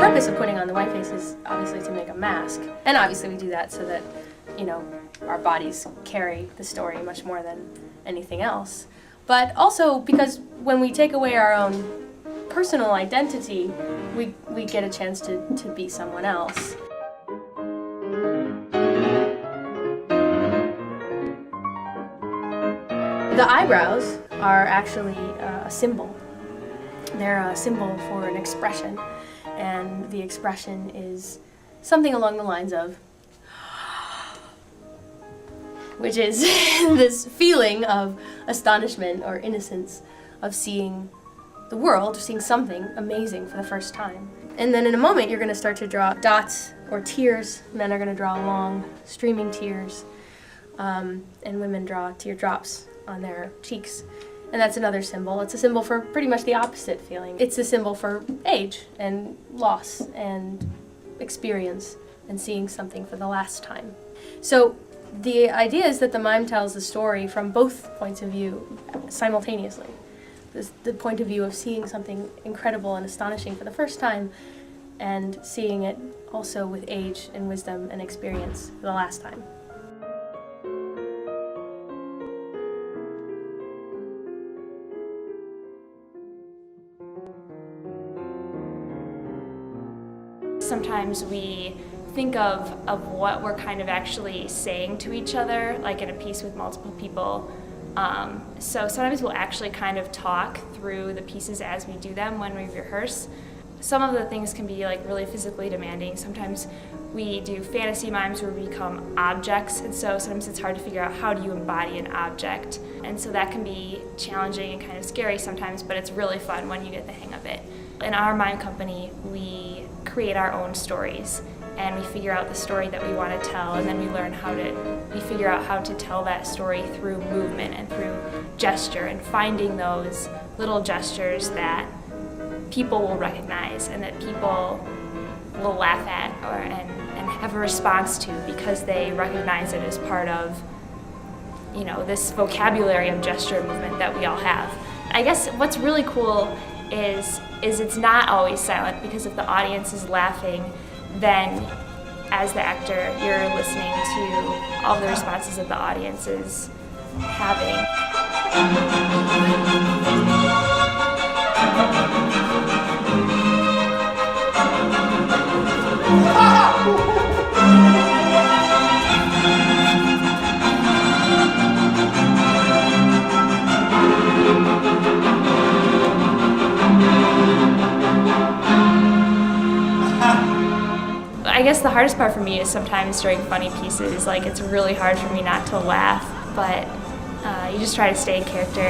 purpose of putting on the white face is obviously to make a mask. And obviously we do that so that, our bodies carry the story much more than anything else. But also because when we take away our own personal identity, we get a chance to be someone else. The eyebrows are actually a symbol. They're a symbol for an expression, and the expression is something along the lines of, which is this feeling of astonishment or innocence of seeing the world, seeing something amazing for the first time. And then in a moment you're going to start to draw dots or tears. Men are going to draw long, streaming tears, and women draw teardrops on their cheeks. And that's another symbol. It's a symbol for pretty much the opposite feeling. It's a symbol for age and loss and experience and seeing something for the last time. So the idea is that the mime tells the story from both points of view simultaneously. The point of view of seeing something incredible and astonishing for the first time, and seeing it also with age and wisdom and experience for the last time. Sometimes we think of what we're kind of actually saying to each other, like in a piece with multiple people. So sometimes we'll actually kind of talk through the pieces as we do them when we rehearse. Some of the things can be like really physically demanding. Sometimes we do fantasy mimes where we become objects, and so sometimes it's hard to figure out how do you embody an object. And so that can be challenging and kind of scary sometimes, but it's really fun when you get the hang of it. In our mime company, we create our own stories, and we figure out the story that we want to tell, and then we figure out how to tell that story through movement and through gesture, and finding those little gestures that people will recognize and that people will laugh at and have a response to because they recognize it as part of, this vocabulary of gesture and movement that we all have. I guess what's really cool is it's not always silent, because if the audience is laughing, then as the actor, you're listening to all the responses that the audience is having. I guess the hardest part for me is sometimes during funny pieces, like it's really hard for me not to laugh, but you just try to stay in character.